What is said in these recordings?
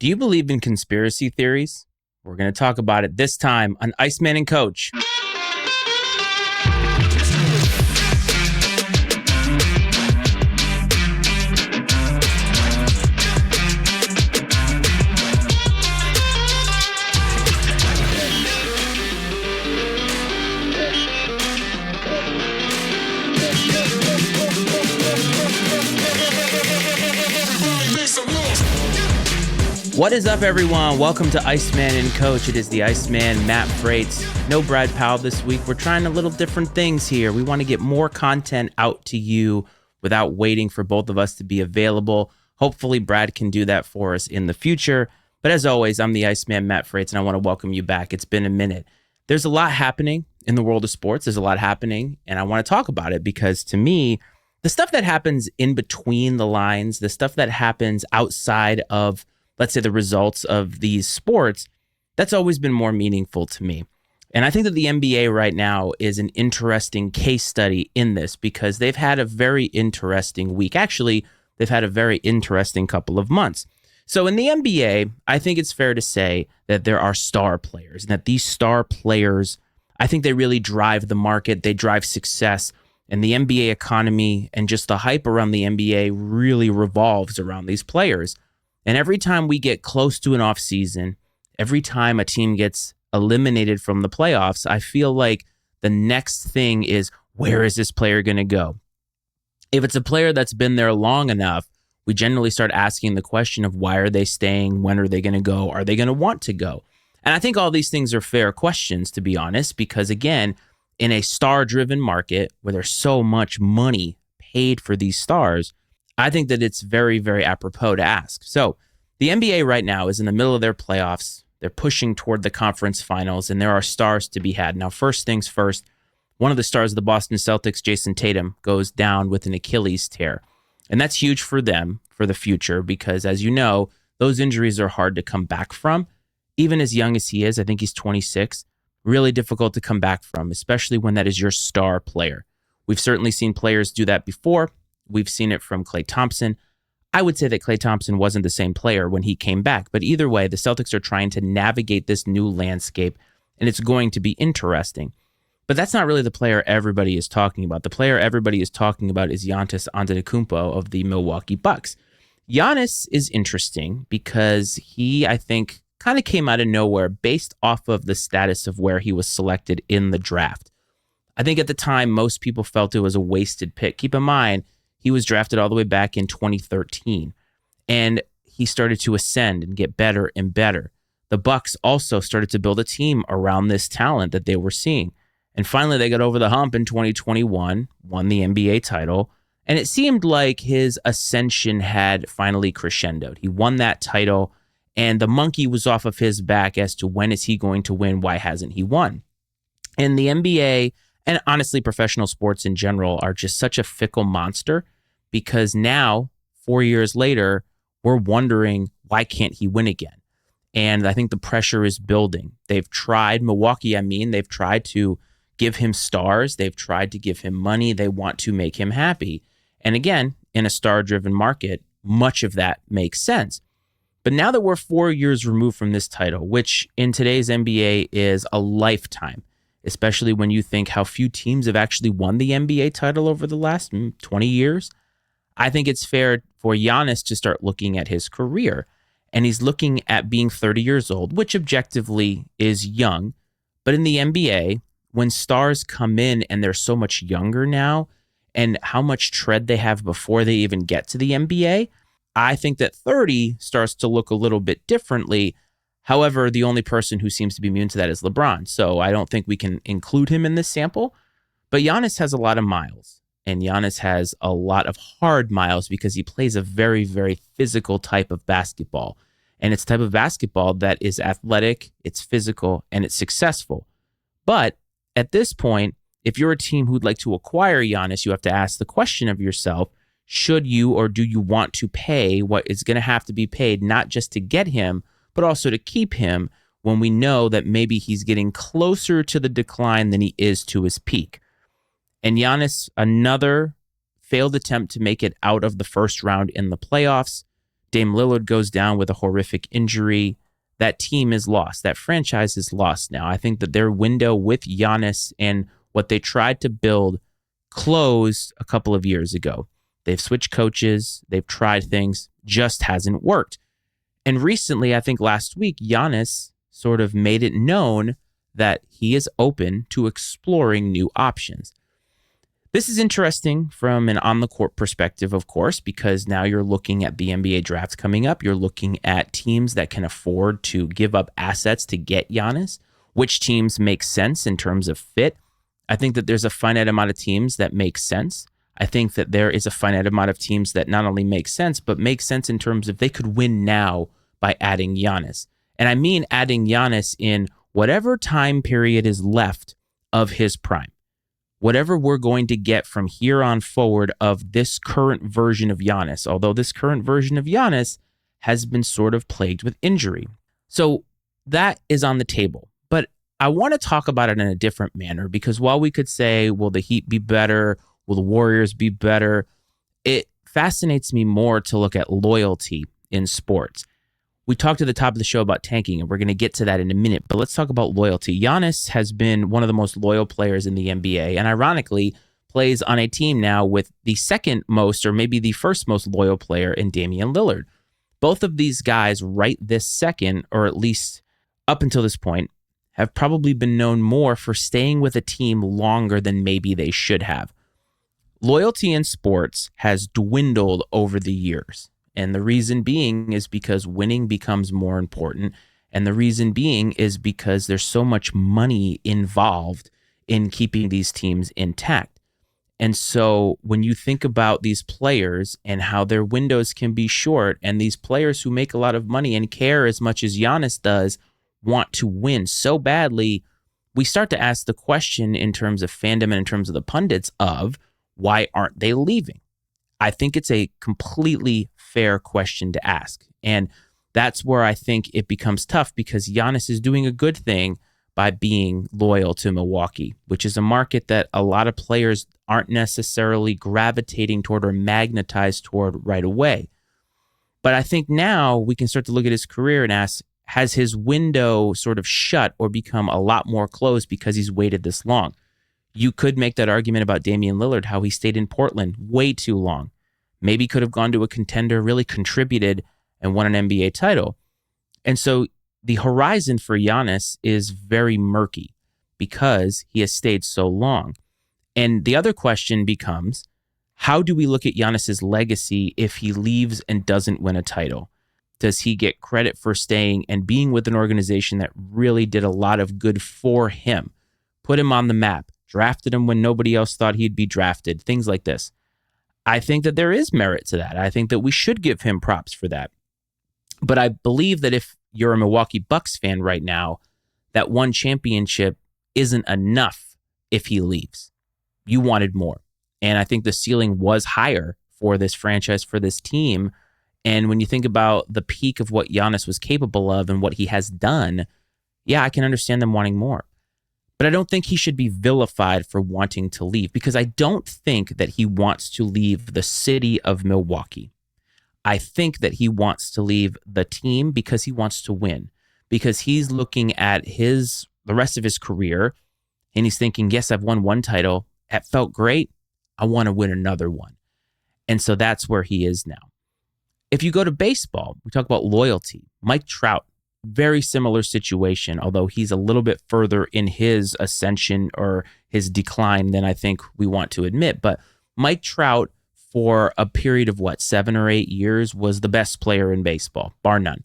Do you believe in conspiracy theories? We're going to talk about it this time on Iceman and Coach. What is up, everyone? Welcome to Iceman and Coach. It is the Iceman, Matt Freites. No Brad Powell this week. We're trying a little different things here. We want to get more content out to you without waiting for both of us to be available. Hopefully, Brad can do that for us in the future. But as always, I'm the Iceman, Matt Freites, and I want to welcome you back. It's been a minute. There's a lot happening in the world of sports. There's a lot happening, and I want to talk about it because, to me, the stuff that happens in between the lines, the stuff that happens outside of, let's say, the results of these sports, that's always been more meaningful to me. And I think that the NBA right now is an interesting case study in this because they've had a very interesting week. Actually, they've had a very interesting couple of months. So in the NBA, I think it's fair to say that there are star players, and that these star players, I think they really drive the market, they drive success, and the NBA economy and just the hype around the NBA really revolves around these players. And every time we get close to an off season, every time a team gets eliminated from the playoffs, I feel like the next thing is, where is this player going to go? If it's a player that's been there long enough, we generally start asking the question of why are they staying? When are they going to go? Are they going to want to go? And I think all these things are fair questions, to be honest, because again, in a star-driven market where there's so much money paid for these stars, I think that it's very, very apropos to ask. So the NBA right now is in the middle of their playoffs. They're pushing toward the conference finals, and there are stars to be had. Now, first things first, one of the stars of the Boston Celtics, Jason Tatum, goes down with an Achilles tear. And that's huge for them for the future because, as you know, those injuries are hard to come back from. Even as young as he is, I think he's 26, really difficult to come back from, especially when that is your star player. We've certainly seen players do that before. We've seen it from Klay Thompson. I would say that Klay Thompson wasn't the same player when he came back. But either way, the Celtics are trying to navigate this new landscape, and it's going to be interesting. But that's not really the player everybody is talking about. The player everybody is talking about is Giannis Antetokounmpo of the Milwaukee Bucks. Giannis is interesting because he, I think, kind of came out of nowhere based off of the status of where he was selected in the draft. I think at the time, most people felt it was a wasted pick. Keep in mind, he was drafted all the way back in 2013, and he started to ascend and get better and better. The Bucks also started to build a team around this talent that they were seeing. And finally, they got over the hump in 2021, won the NBA title, and it seemed like his ascension had finally crescendoed. He won that title, and the monkey was off of his back as to when is he going to win, why hasn't he won? And the NBA, and honestly professional sports in general, are just such a fickle monster because now, 4 years later, we're wondering, why can't he win again? And I think the pressure is building. They've tried, Milwaukee, they've tried to give him stars. They've tried to give him money. They want to make him happy. And again, in a star-driven market, much of that makes sense. But now that we're 4 years removed from this title, which in today's NBA is a lifetime, especially when you think how few teams have actually won the NBA title over the last 20 years, I think it's fair for Giannis to start looking at his career. And he's looking at being 30 years old, which objectively is young. But in the NBA, when stars come in and they're so much younger now and how much tread they have before they even get to the NBA, I think that 30 starts to look a little bit differently. However, the only person who seems to be immune to that is LeBron. So I don't think we can include him in this sample. But Giannis has a lot of miles. And Giannis has a lot of hard miles because he plays a very, very physical type of basketball. And it's a type of basketball that is athletic, it's physical, and it's successful. But at this point, if you're a team who'd like to acquire Giannis, you have to ask the question of yourself, should you or do you want to pay what is going to have to be paid, not just to get him, but also to keep him when we know that maybe he's getting closer to the decline than he is to his peak. And Giannis, another failed attempt to make it out of the first round in the playoffs, Dame Lillard goes down with a horrific injury, that team is lost. That franchise is lost now. I think that their window with Giannis and what they tried to build closed a couple of years ago. They've switched coaches. They've tried things. Just hasn't worked. And recently, I think last week, Giannis sort of made it known that he is open to exploring new options. This is interesting from an on-the-court perspective, of course, because now you're looking at the NBA draft coming up. You're looking at teams that can afford to give up assets to get Giannis. Which teams make sense in terms of fit? I think that there's a finite amount of teams that make sense. I think that there is a finite amount of teams that not only make sense, but make sense in terms of they could win now by adding Giannis. And I mean adding Giannis in whatever time period is left of his prime. Whatever we're going to get from here on forward of this current version of Giannis, although this current version of Giannis has been sort of plagued with injury. So that is on the table. But I want to talk about it in a different manner, because while we could say, will the Heat be better? Will the Warriors be better? It fascinates me more to look at loyalty in sports. We talked at the top of the show about tanking, and we're going to get to that in a minute, but let's talk about loyalty. Giannis has been one of the most loyal players in the NBA, and ironically, plays on a team now with the second most, or maybe the first most loyal player in Damian Lillard. Both of these guys right this second, or at least up until this point, have probably been known more for staying with a team longer than maybe they should have. Loyalty in sports has dwindled over the years. And the reason being is because winning becomes more important. And the reason being is because there's so much money involved in keeping these teams intact. And so when you think about these players and how their windows can be short, and these players who make a lot of money and care as much as Giannis does want to win so badly, we start to ask the question in terms of fandom and in terms of the pundits of, why aren't they leaving? I think it's a completely fair question to ask. And that's where I think it becomes tough, because Giannis is doing a good thing by being loyal to Milwaukee, which is a market that a lot of players aren't necessarily gravitating toward or magnetized toward right away. But I think now we can start to look at his career and ask, has his window sort of shut or become a lot more closed because he's waited this long? You could make that argument about Damian Lillard, how he stayed in Portland way too long. Maybe could have gone to a contender, really contributed, and won an NBA title. And so the horizon for Giannis is very murky because he has stayed so long. And the other question becomes, how do we look at Giannis's legacy if he leaves and doesn't win a title? Does he get credit for staying and being with an organization that really did a lot of good for him, put him on the map, drafted him when nobody else thought he'd be drafted, things like this? I think that there is merit to that. I think that we should give him props for that. But I believe that if you're a Milwaukee Bucks fan right now, that one championship isn't enough if he leaves. You wanted more. And I think the ceiling was higher for this franchise, for this team. And when you think about the peak of what Giannis was capable of and what he has done, yeah, I can understand them wanting more. But I don't think he should be vilified for wanting to leave, because I don't think that he wants to leave the city of Milwaukee. I think that he wants to leave the team because he wants to win, because he's looking at the rest of his career and he's thinking, yes, I've won one title. It felt great. I want to win another one. And so that's where he is now. If you go to baseball, we talk about loyalty. Mike Trout, very similar situation, although he's a little bit further in his ascension or his decline than I think we want to admit. But Mike Trout, for a period of 7 or 8 years, was the best player in baseball, bar none.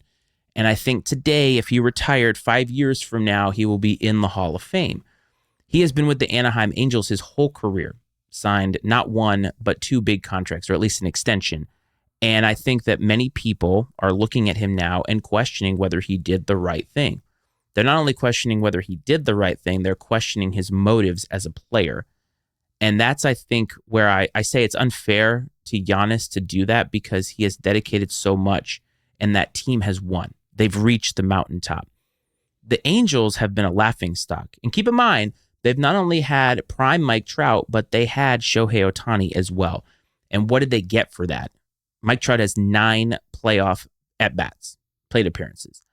And I think today, if he retired 5 years from now, he will be in the Hall of Fame. He has been with the Anaheim Angels his whole career, signed not one, but 2 big contracts, or at least an extension. And I think that many people are looking at him now and questioning whether he did the right thing. They're not only questioning whether he did the right thing, they're questioning his motives as a player. And that's, I think, where I say it's unfair to Giannis to do that, because he has dedicated so much and that team has won. They've reached the mountaintop. The Angels have been a laughingstock. And keep in mind, they've not only had prime Mike Trout, but they had Shohei Ohtani as well. And what did they get for that? Mike Trout has 9 playoff at-bats, plate appearances.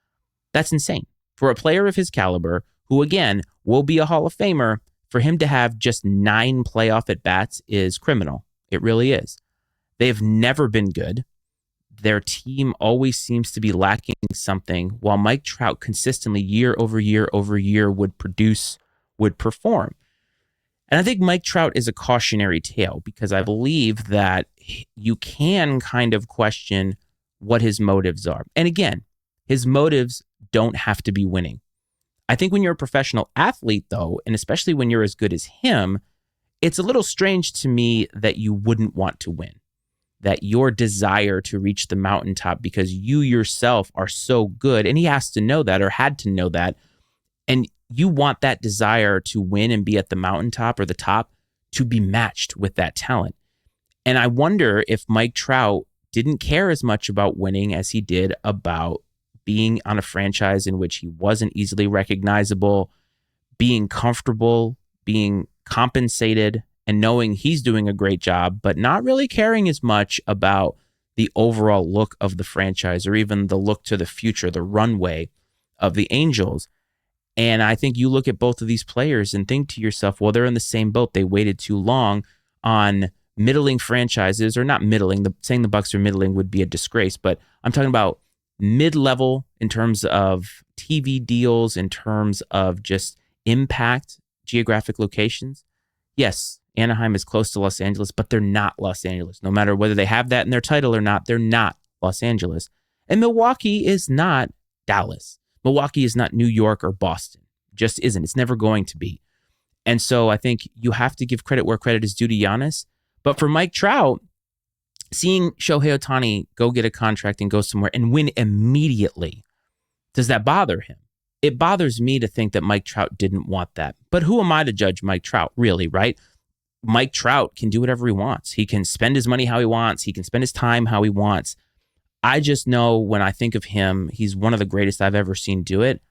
That's insane. For a player of his caliber, who again will be a Hall of Famer, for him to have just 9 playoff at-bats is criminal. It really is. They've never been good. Their team always seems to be lacking something, while Mike Trout consistently year over year over year would perform. And I think Mike Trout is a cautionary tale because I believe that you can kind of question what his motives are. And again, his motives don't have to be winning. I think when you're a professional athlete, though, and especially when you're as good as him, it's a little strange to me that you wouldn't want to win, that your desire to reach the mountaintop because you yourself are so good, and he has to know that or had to know that, and you want that desire to win and be at the mountaintop or the top to be matched with that talent. And I wonder if Mike Trout didn't care as much about winning as he did about being on a franchise in which he wasn't easily recognizable, being comfortable, being compensated, and knowing he's doing a great job, but not really caring as much about the overall look of the franchise or even the look to the future, the runway of the Angels. And I think you look at both of these players and think to yourself, well, they're in the same boat. They waited too long on middling franchises, or not middling. Saying the Bucks are middling would be a disgrace, but I'm talking about mid-level in terms of TV deals, in terms of just impact, geographic locations. Yes, Anaheim is close to Los Angeles, but they're not Los Angeles. No matter whether they have that in their title or not, they're not Los Angeles. And Milwaukee is not Dallas. Milwaukee is not New York or Boston. Just isn't. It's never going to be. And so I think you have to give credit where credit is due to Giannis. But for Mike Trout, seeing Shohei Ohtani go get a contract and go somewhere and win immediately, does that bother him? It bothers me to think that Mike Trout didn't want that. But who am I to judge Mike Trout, really, right? Mike Trout can do whatever he wants. He can spend his money how he wants. He can spend his time how he wants. I just know when I think of him, he's one of the greatest I've ever seen do it.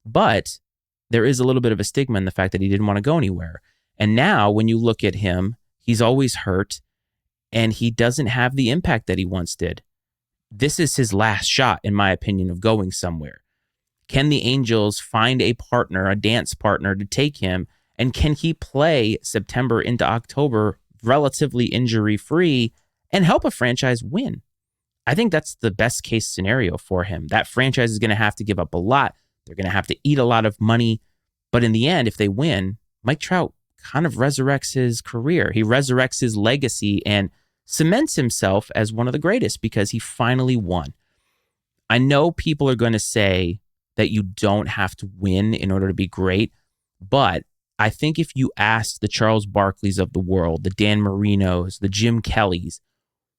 But there is a little bit of a stigma in the fact that he didn't want to go anywhere. And now when you look at him, he's always hurt and he doesn't have the impact that he once did. This is his last shot, in my opinion, of going somewhere. Can the Angels find a partner, a dance partner to take him? And can he play September into October relatively injury-free and help a franchise win? I think that's the best case scenario for him. That franchise is going to have to give up a lot. They're going to have to eat a lot of money. But in the end, if they win, Mike Trout kind of resurrects his career. He resurrects his legacy and cements himself as one of the greatest because he finally won. I know people are going to say that you don't have to win in order to be great, but I think if you asked the Charles Barkleys of the world, the Dan Marinos, the Jim Kellys,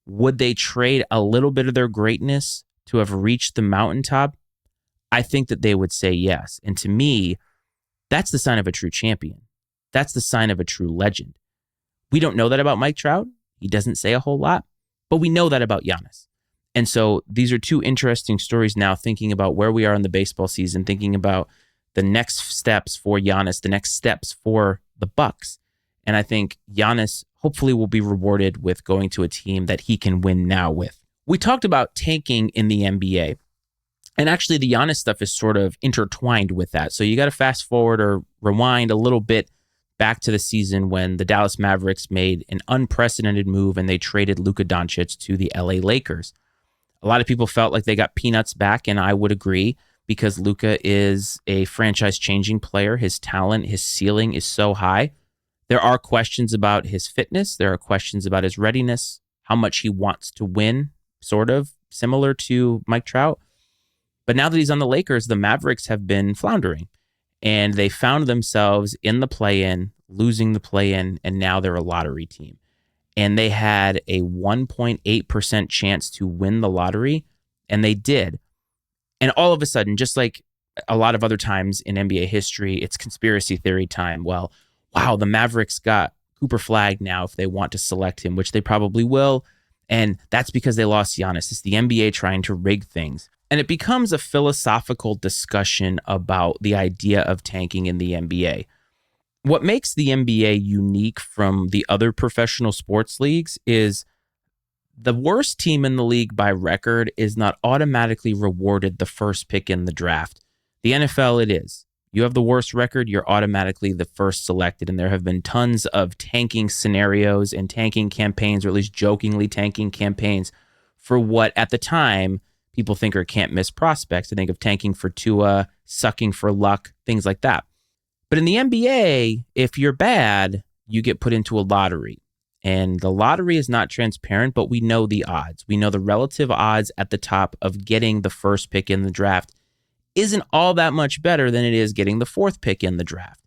would they trade a little bit of their greatness to have reached the mountaintop? I think that they would say yes. And to me, that's the sign of a true champion. That's the sign of a true legend. We don't know that about Mike Trout. He doesn't say a whole lot, but we know that about Giannis. And so these are two interesting stories now, thinking about where we are in the baseball season, thinking about the next steps for Giannis, the next steps for the Bucks. And I think Giannis hopefully will be rewarded with going to a team that he can win now with. We talked about tanking in the NBA. And actually the Giannis stuff is sort of intertwined with that. So you got to fast forward or rewind a little bit back to the season when the Dallas Mavericks made an unprecedented move and they traded Luka Doncic to the LA Lakers. A lot of people felt like they got peanuts back, and I would agree, because Luka is a franchise-changing player. His talent, his ceiling is so high. There are questions about his fitness. There are questions about his readiness, how much he wants to win, sort of similar to Mike Trout. But now that he's on the Lakers, the Mavericks have been floundering, and they found themselves in the play-in, losing the play-in, and now they're a lottery team. And they had a 1.8% chance to win the lottery, and they did. And all of a sudden, just like a lot of other times in NBA history, it's conspiracy theory time. Well, wow, the Mavericks got Cooper Flagg now if they want to select him, which they probably will. And that's because they lost Giannis. It's the NBA trying to rig things. And it becomes a philosophical discussion about the idea of tanking in the NBA. What makes the NBA unique from the other professional sports leagues is The worst team in the league by record is not automatically rewarded the first pick in the draft. The NFL, it is. You have the worst record, you're automatically the first selected. And there have been tons of tanking scenarios and tanking campaigns, or at least jokingly tanking campaigns, for what at the time people think are can't miss prospects. I think of tanking for Tua, sucking for luck, things like that. But in the NBA, if you're bad, you get put into a lottery. And the lottery is not transparent, but we know the odds. We know the relative odds at the top of getting the first pick in the draft isn't all that much better than it is getting the fourth pick in the draft.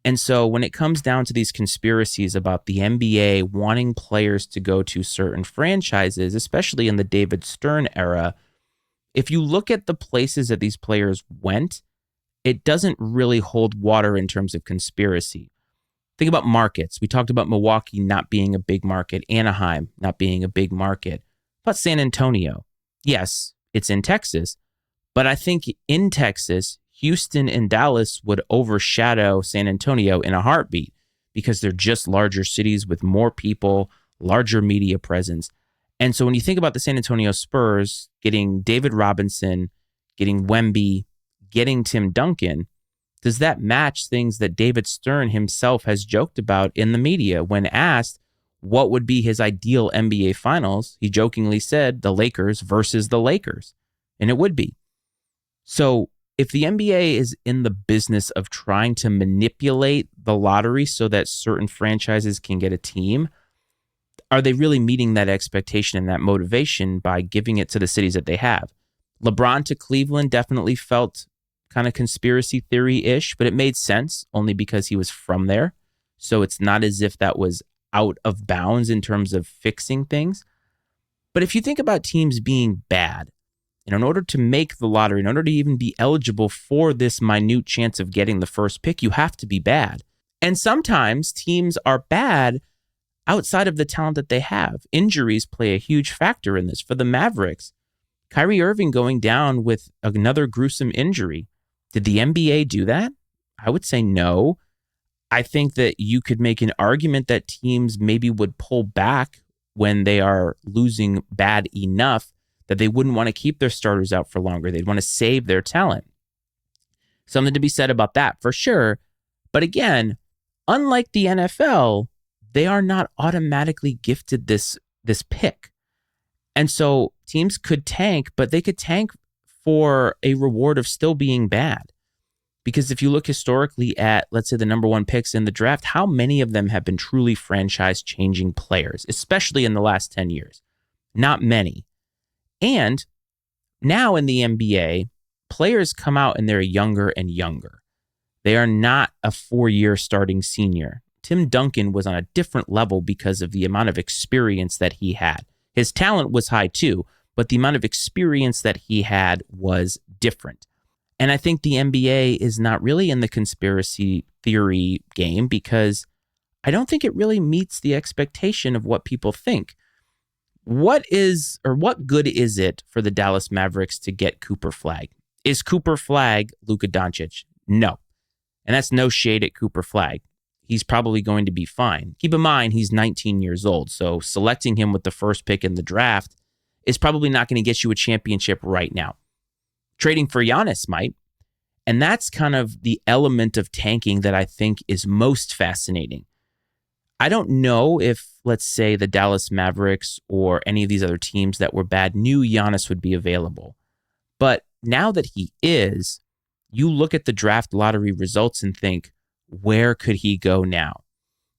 And so when it comes down to these conspiracies about the NBA wanting players to go to certain franchises, especially in the David Stern era, if you look at the places that these players went, it doesn't really hold water in terms of conspiracy. Think about markets. We talked about Milwaukee not being a big market, Anaheim not being a big market. But San Antonio, yes, it's in Texas, but I think in Texas, Houston and Dallas would overshadow San Antonio in a heartbeat because they're just larger cities with more people, larger media presence. And so when you think about the San Antonio Spurs getting David Robinson, getting Wemby, getting Tim Duncan, does that match things that David Stern himself has joked about in the media? When asked what would be his ideal NBA finals, he jokingly said the Lakers versus the Lakers. And it would be. So if the NBA is in the business of trying to manipulate the lottery so that certain franchises can get a team, are they really meeting that expectation and that motivation by giving it to the cities that they have? LeBron to Cleveland definitely felt kind of conspiracy theory-ish, but it made sense only because he was from there. So it's not as if that was out of bounds in terms of fixing things. But if you think about teams being bad, and in order to make the lottery, in order to even be eligible for this minute chance of getting the first pick, you have to be bad. And sometimes teams are bad outside of the talent that they have. Injuries play a huge factor in this. For the Mavericks, Kyrie Irving going down with another gruesome injury. Did the NBA do that? I would say no. I think that you could make an argument that teams maybe would pull back when they are losing bad enough that they wouldn't want to keep their starters out for longer. They'd want to save their talent. Something to be said about that for sure. But again, unlike the NFL, they are not automatically gifted this pick. And so teams could tank, but they could tank for a reward of still being bad. Because if you look historically at, let's say, the number one picks in the draft, how many of them have been truly franchise-changing players, especially in the last 10 years? Not many. And now in the NBA, players come out and they're younger and younger. They are not a 4-year starting senior. Tim Duncan was on a different level because of the amount of experience that he had. His talent was high too, but the amount of experience that he had was different. And I think the NBA is not really in the conspiracy theory game because I don't think it really meets the expectation of what people think. What good is it for the Dallas Mavericks to get Cooper Flagg? Is Cooper Flagg Luka Doncic? No. And that's no shade at Cooper Flagg. He's probably going to be fine. Keep in mind, he's 19 years old, so selecting him with the first pick in the draft is probably not going to get you a championship right now. Trading for Giannis might. And that's kind of the element of tanking that I think is most fascinating. I don't know if, let's say, the Dallas Mavericks or any of these other teams that were bad knew Giannis would be available. But now that he is, you look at the draft lottery results and think, where could he go now?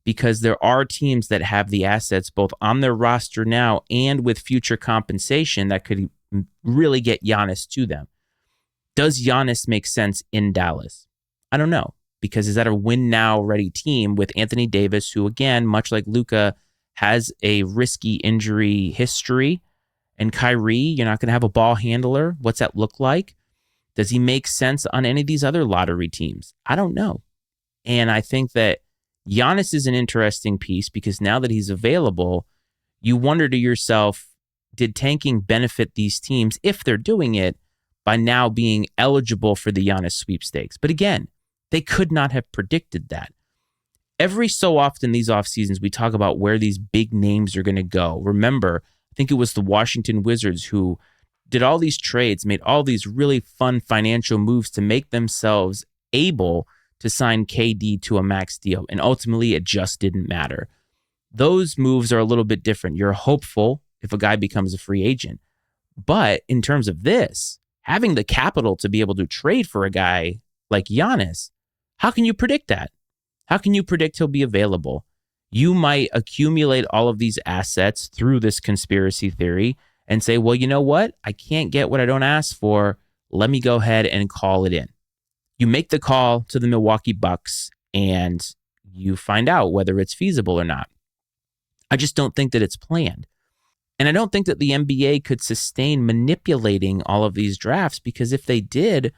Because there are teams that have the assets both on their roster now and with future compensation that could really get Giannis to them. Does Giannis make sense in Dallas? I don't know, because is that a win now ready team with Anthony Davis, who again, much like Luka, has a risky injury history, and Kyrie, you're not going to have a ball handler. What's that look like? Does he make sense on any of these other lottery teams? I don't know. And I think that Giannis is an interesting piece because now that he's available, you wonder to yourself, did tanking benefit these teams if they're doing it by now being eligible for the Giannis sweepstakes? But again, they could not have predicted that. Every so often these off seasons, we talk about where these big names are going to go. Remember, think it was the Washington Wizards who did all these trades, made all these really fun financial moves to make themselves able to sign KD to a max deal. And ultimately, it just didn't matter. Those moves are a little bit different. You're hopeful if a guy becomes a free agent. But in terms of this, having the capital to be able to trade for a guy like Giannis, how can you predict that? How can you predict he'll be available? You might accumulate all of these assets through this conspiracy theory and say, well, you know what? I can't get what I don't ask for. Let me go ahead and call it in. You make the call to the Milwaukee Bucks and you find out whether it's feasible or not. I just don't think that it's planned. And I don't think that the NBA could sustain manipulating all of these drafts, because if they did,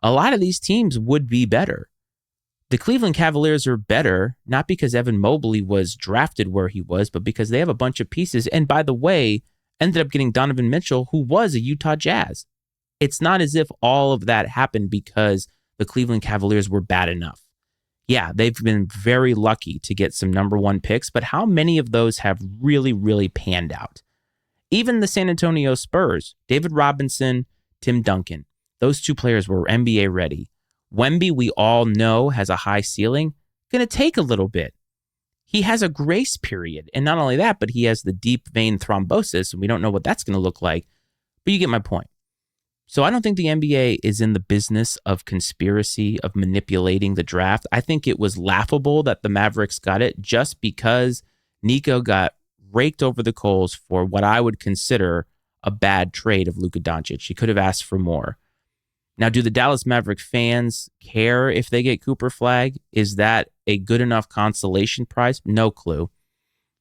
a lot of these teams would be better. The Cleveland Cavaliers are better, not because Evan Mobley was drafted where he was, but because they have a bunch of pieces. And by the way, ended up getting Donovan Mitchell, who was a Utah Jazz. It's not as if all of that happened because the Cleveland Cavaliers were bad enough. Yeah, they've been very lucky to get some number one picks, but how many of those have really, really panned out? Even the San Antonio Spurs, David Robinson, Tim Duncan, those two players were NBA ready. Wemby, we all know, has a high ceiling. Going to take a little bit. He has a grace period. And not only that, but he has the deep vein thrombosis, and we don't know what that's going to look like. But you get my point. So I don't think the NBA is in the business of conspiracy, of manipulating the draft. I think it was laughable that the Mavericks got it just because Nico got raked over the coals for what I would consider a bad trade of Luka Doncic. He could have asked for more. Now, do the Dallas Maverick fans care if they get Cooper Flag? Is that a good enough consolation prize? No clue.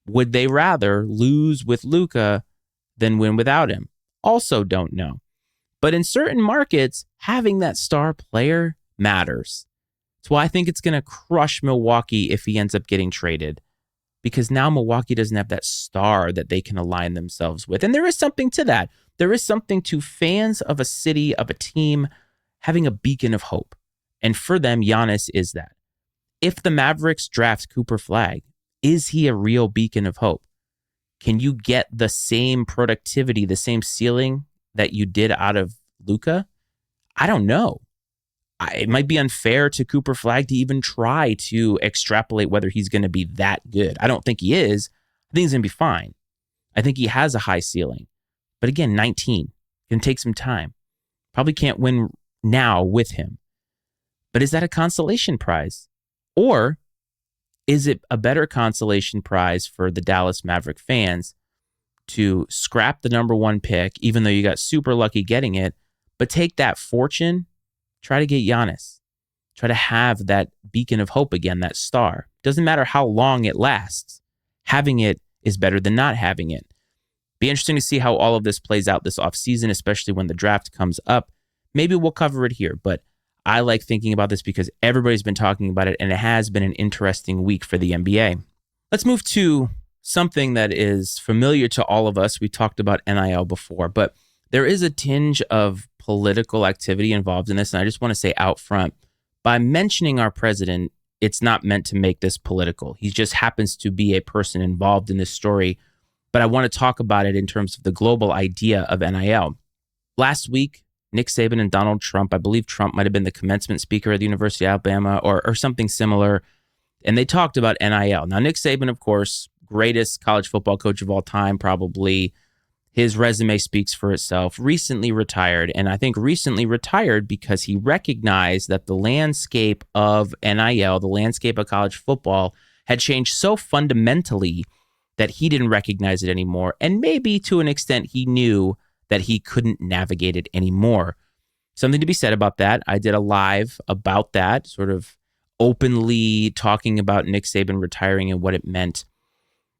Would they rather lose with Luka than win without him? Also don't know. But in certain markets, having that star player matters. That's why I think it's going to crush Milwaukee if he ends up getting traded, because now Milwaukee doesn't have that star that they can align themselves with. And there is something to that. There is something to fans of a city, of a team, having a beacon of hope. And for them, Giannis is that. If the Mavericks draft Cooper Flag, is he a real beacon of hope? Can you get the same productivity, the same ceiling that you did out of Luka? I don't know. It might be unfair to Cooper Flag to even try to extrapolate whether he's going to be that good. I don't think he is. I think he's going to be fine. I think he has a high ceiling. But again, 19. Can take some time. Probably can't win now with him. But is that a consolation prize? Or is it a better consolation prize for the Dallas Maverick fans to scrap the number one pick, even though you got super lucky getting it, but take that fortune, try to get Giannis, try to have that beacon of hope again, that star. Doesn't matter how long it lasts. Having it is better than not having it. Be interesting to see how all of this plays out this offseason, especially when the draft comes up. Maybe we'll cover it here, but I like thinking about this because everybody's been talking about it, and it has been an interesting week for the NBA. Let's move to something that is familiar to all of us. We talked about NIL before, but there is a tinge of political activity involved in this, and I just want to say out front, by mentioning our president, it's not meant to make this political. He just happens to be a person involved in this story, but I want to talk about it in terms of the global idea of NIL. Last week, Nick Saban and Donald Trump, I believe Trump might have been the commencement speaker at the University of Alabama or something similar, and they talked about NIL. Now, Nick Saban, of course, greatest college football coach of all time, probably. His resume speaks for itself. Recently retired, and I think recently retired because he recognized that the landscape of NIL, the landscape of college football, had changed so fundamentally that he didn't recognize it anymore. And maybe to an extent, he knew that he couldn't navigate it anymore. Something to be said about that. I did a live about that, sort of openly talking about Nick Saban retiring and what it meant.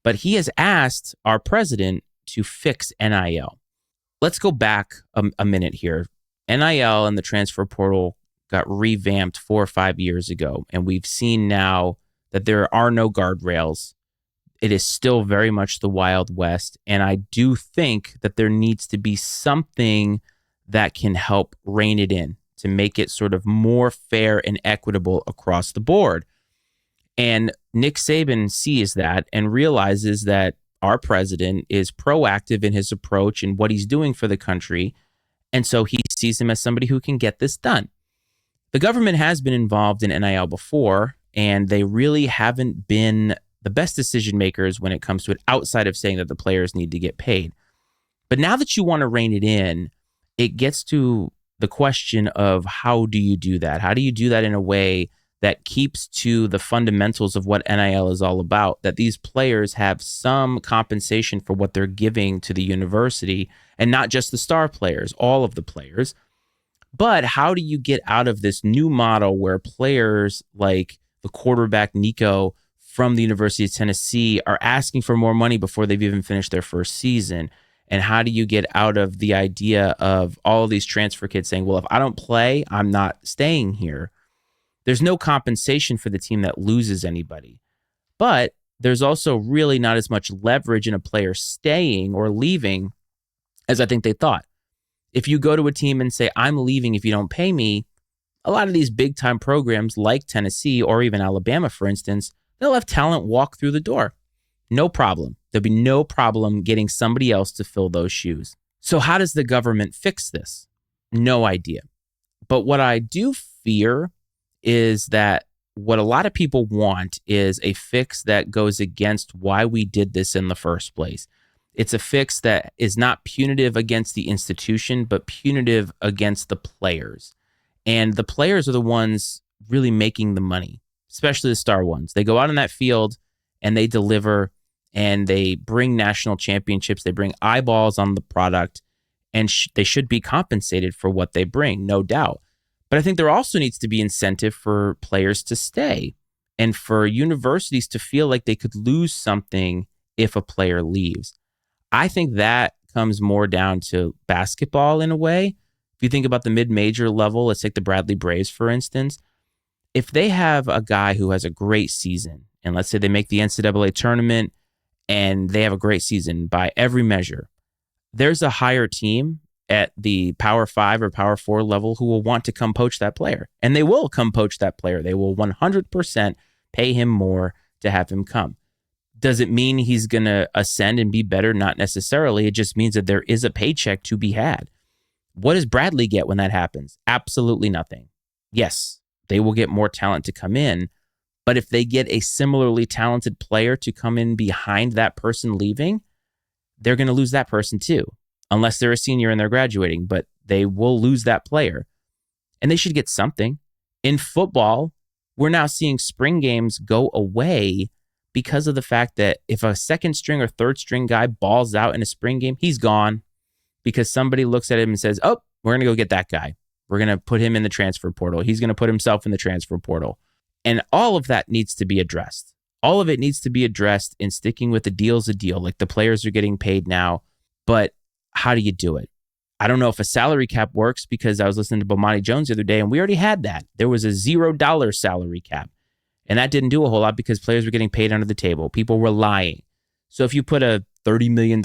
But he has asked our president to fix NIL. Let's go back a minute here. NIL and the transfer portal got revamped 4 or 5 years ago, and we've seen now that there are no guardrails. It is still very much the Wild West, and I do think that there needs to be something that can help rein it in to make it sort of more fair and equitable across the board. And Nick Saban sees that and realizes that our president is proactive in his approach and what he's doing for the country. And so he sees him as somebody who can get this done. The government has been involved in NIL before, and they really haven't been the best decision makers when it comes to it, outside of saying that the players need to get paid. But now that you want to rein it in, it gets to the question of how do you do that? How do you do that in a way that keeps to the fundamentals of what NIL is all about, that these players have some compensation for what they're giving to the university, and not just the star players, all of the players. But how do you get out of this new model where players like the quarterback Nico from the University of Tennessee are asking for more money before they've even finished their first season? And how do you get out of the idea of all of these transfer kids saying, well, if I don't play, I'm not staying here? There's no compensation for the team that loses anybody. But there's also really not as much leverage in a player staying or leaving as I think they thought. If you go to a team and say, I'm leaving if you don't pay me, a lot of these big time programs like Tennessee or even Alabama, for instance, they'll have talent walk through the door. No problem. There'll be no problem getting somebody else to fill those shoes. So how does the government fix this? No idea. But what I do fear is that what a lot of people want is a fix that goes against why we did this in the first place. It's a fix that is not punitive against the institution, but punitive against the players. And the players are the ones really making the money, especially the star ones. They go out on that field and they deliver and they bring national championships. They bring eyeballs on the product, and they should be compensated for what they bring, no doubt. But I think there also needs to be incentive for players to stay and for universities to feel like they could lose something if a player leaves. I think that comes more down to basketball in a way. If you think about the mid-major level, let's take the Bradley Braves, for instance. If they have a guy who has a great season, and let's say they make the NCAA tournament and they have a great season by every measure, there's a higher team at the Power 5 or Power 4 level who will want to come poach that player. And they will come poach that player. They will 100% pay him more to have him come. Does it mean he's going to ascend and be better? Not necessarily. It just means that there is a paycheck to be had. What does Bradley get when that happens? Absolutely nothing. Yes, they will get more talent to come in, but if they get a similarly talented player to come in behind that person leaving, they're going to lose that person too, unless they're a senior and they're graduating, but they will lose that player. And they should get something. In football, we're now seeing spring games go away because of the fact that if a second string or third string guy balls out in a spring game, he's gone because somebody looks at him and says, oh, we're going to go get that guy. We're going to put him in the transfer portal. He's going to put himself in the transfer portal. And all of that needs to be addressed. All of it needs to be addressed in sticking with the deal's a deal. Like the players are getting paid now, but how do you do it? I don't know if a salary cap works because I was listening to Bomani Jones the other day and we already had that. There was a $0 salary cap. And that didn't do a whole lot because players were getting paid under the table. People were lying. So if you put a $30 million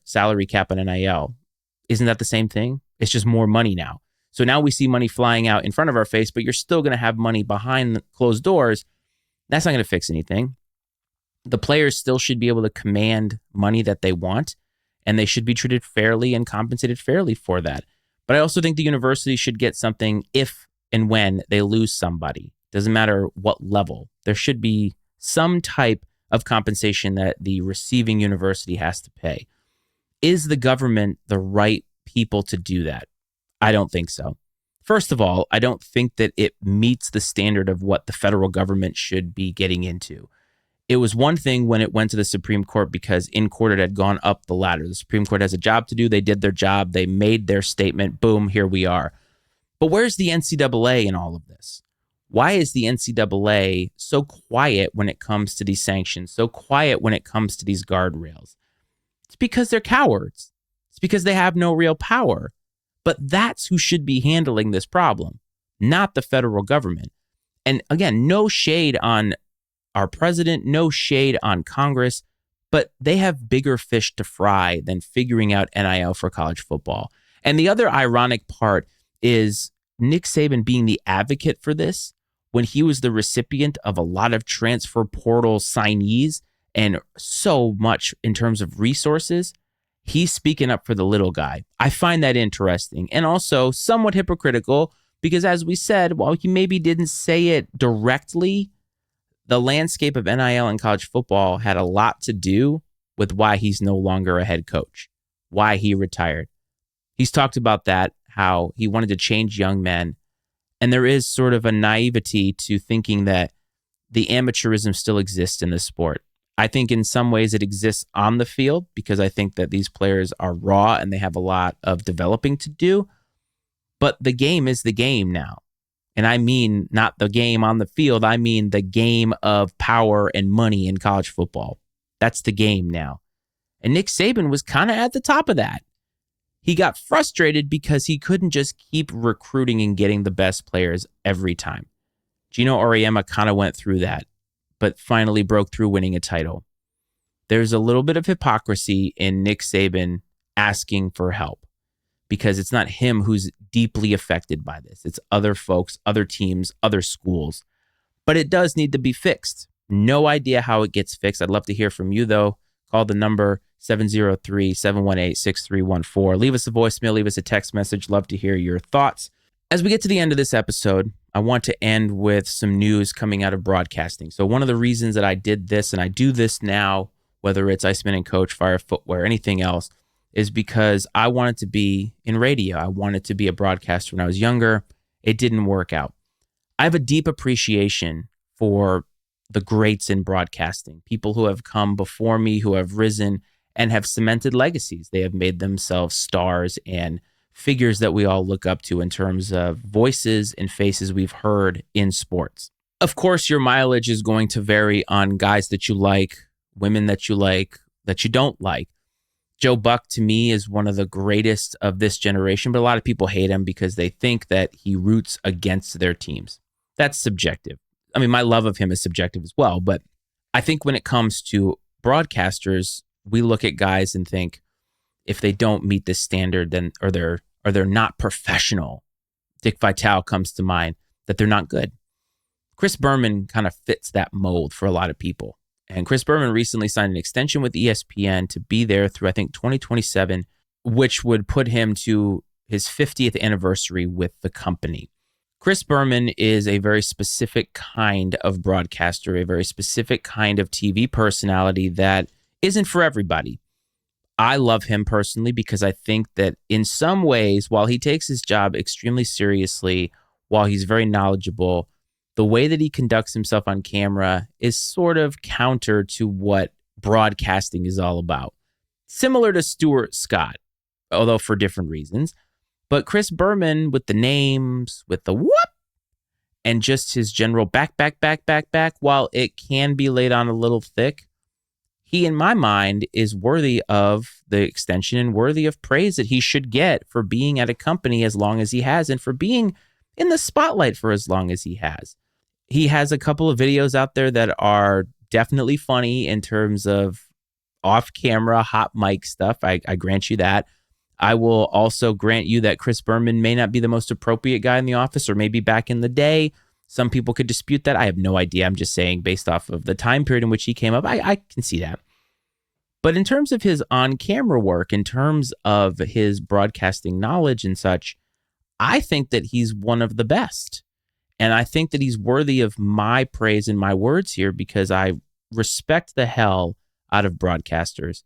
salary cap on NIL, isn't that the same thing? It's just more money now. So now we see money flying out in front of our face, but you're still going to have money behind the closed doors. That's not going to fix anything. The players still should be able to command money that they want, and they should be treated fairly and compensated fairly for that. But I also think the university should get something if and when they lose somebody. Doesn't matter what level. There should be some type of compensation that the receiving university has to pay. Is the government the right people to do that? I don't think so. First of all, I don't think that it meets the standard of what the federal government should be getting into. It was one thing when it went to the Supreme Court because in court it had gone up the ladder. The Supreme Court has a job to do. They did their job. They made their statement. Boom, here we are. But where's the NCAA in all of this? Why is the NCAA so quiet when it comes to these sanctions, so quiet when it comes to these guardrails? It's because they're cowards. It's because they have no real power. But that's who should be handling this problem, not the federal government. And again, no shade on our president, no shade on Congress, but they have bigger fish to fry than figuring out NIL for college football. And the other ironic part is Nick Saban being the advocate for this when he was the recipient of a lot of transfer portal signees and so much in terms of resources, he's speaking up for the little guy. I find that interesting and also somewhat hypocritical because, as we said, while he maybe didn't say it directly, the landscape of NIL in college football had a lot to do with why he's no longer a head coach, why he retired. He's talked about that, how he wanted to change young men. And there is sort of a naivety to thinking that the amateurism still exists in this sport. I think in some ways it exists on the field because I think that these players are raw and they have a lot of developing to do. But the game is the game now. And I mean not the game on the field. I mean the game of power and money in college football. That's the game now. And Nick Saban was kind of at the top of that. He got frustrated because he couldn't just keep recruiting and getting the best players every time. Gino Auriemma kind of went through that, but finally broke through winning a title. There's a little bit of hypocrisy in Nick Saban asking for help because it's not him who's deeply affected by this. It's other folks, other teams, other schools. But it does need to be fixed. No idea how it gets fixed. I'd love to hear from you, though. Call the number 703-718-6314. Leave us a voicemail, leave us a text message. Love to hear your thoughts. As we get to the end of this episode, I want to end with some news coming out of broadcasting. So one of the reasons that I did this, and I do this now, whether it's Iceman and Coach, Fire Footwear, anything else, is because I wanted to be in radio. I wanted to be a broadcaster when I was younger. It didn't work out. I have a deep appreciation for the greats in broadcasting, people who have come before me, who have risen and have cemented legacies. They have made themselves stars and figures that we all look up to in terms of voices and faces we've heard in sports. Of course, your mileage is going to vary on guys that you like, women that you like, that you don't like. Joe Buck, to me, is one of the greatest of this generation, but a lot of people hate him because they think that he roots against their teams. That's subjective. I mean, my love of him is subjective as well, but I think when it comes to broadcasters, we look at guys and think if they don't meet this standard, then or they're not professional. Dick Vitale comes to mind, that they're not good. Chris Berman kind of fits that mold for a lot of people. And Chris Berman recently signed an extension with ESPN to be there through, I think, 2027, which would put him to his 50th anniversary with the company. Chris Berman is a very specific kind of broadcaster, a very specific kind of TV personality that isn't for everybody. I love him personally because I think that in some ways, while he takes his job extremely seriously, while he's very knowledgeable, the way that he conducts himself on camera is sort of counter to what broadcasting is all about. Similar to Stuart Scott, although for different reasons. But Chris Berman, with the names, with the whoop, and just his general back, while it can be laid on a little thick, he, in my mind, is worthy of the extension and worthy of praise that he should get for being at a company as long as he has and for being in the spotlight for as long as he has. He has a couple of videos out there that are definitely funny in terms of off-camera, hot mic stuff. I grant you that. I will also grant you that Chris Berman may not be the most appropriate guy in the office, or maybe back in the day. Some people could dispute that. I have no idea. I'm just saying based off of the time period in which he came up, I can see that. But in terms of his on-camera work, in terms of his broadcasting knowledge and such, I think that he's one of the best. And I think that he's worthy of my praise and my words here because I respect the hell out of broadcasters.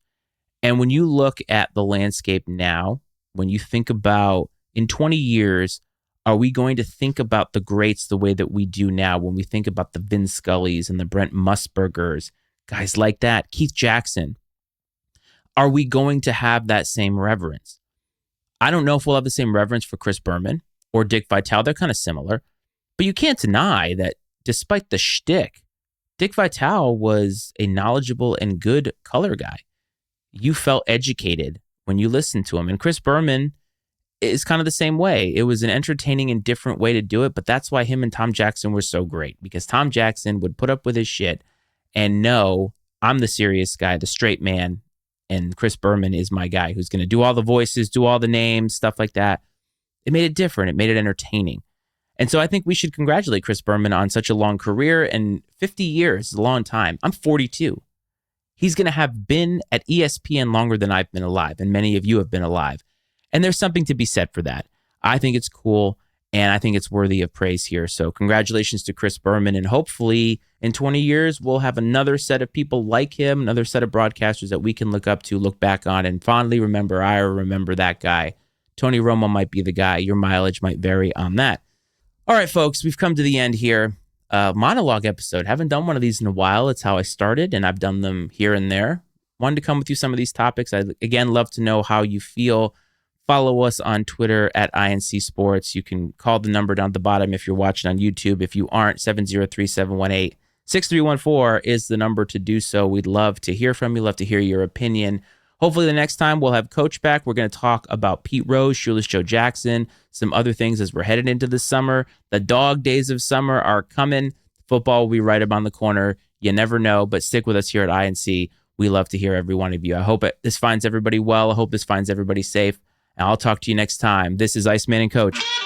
And when you look at the landscape now, when you think about in 20 years, are we going to think about the greats the way that we do now when we think about the Vin Scullys and the Brent Musburgers, guys like that, Keith Jackson? Are we going to have that same reverence? I don't know if we'll have the same reverence for Chris Berman or Dick Vitale. They're kind of similar. But you can't deny that despite the shtick, Dick Vitale was a knowledgeable and good color guy. You felt educated when you listened to him. And Chris Berman is kind of the same way. It was an entertaining and different way to do it, but that's why him and Tom Jackson were so great, because Tom Jackson would put up with his shit and know I'm the serious guy, the straight man, and Chris Berman is my guy who's going to do all the voices, do all the names, stuff like that. It made it different. It made it entertaining. And so I think we should congratulate Chris Berman on such a long career, and 50 years is a long time. I'm 42. he's going to have been at ESPN longer than I've been alive, and many of you have been alive. And there's something to be said for that. I think it's cool, and I think it's worthy of praise here. So congratulations to Chris Berman, and hopefully in 20 years, we'll have another set of people like him, another set of broadcasters that we can look up to, look back on, and fondly remember, I remember that guy. Tony Romo might be the guy. Your mileage might vary on that. All right, folks, we've come to the end here. Monologue episode. Haven't done one of these in a while. It's how I started, and I've done them here and there. Wanted to come with you some of these topics. I'd, again, love to know how you feel. Follow us on Twitter at INC Sports. You can call the number down at the bottom if you're watching on YouTube. If you aren't, 703-718-6314 is the number to do so. We'd love to hear from you. Love to hear your opinion. Hopefully the next time we'll have Coach back. We're going to talk about Pete Rose, Shoeless Joe Jackson, some other things as we're headed into the summer. The dog days of summer are coming. Football will be right around the corner. You never know, but stick with us here at INC. We love to hear every one of you. I hope this finds everybody well. I hope this finds everybody safe. And I'll talk to you next time. This is Iceman and Coach.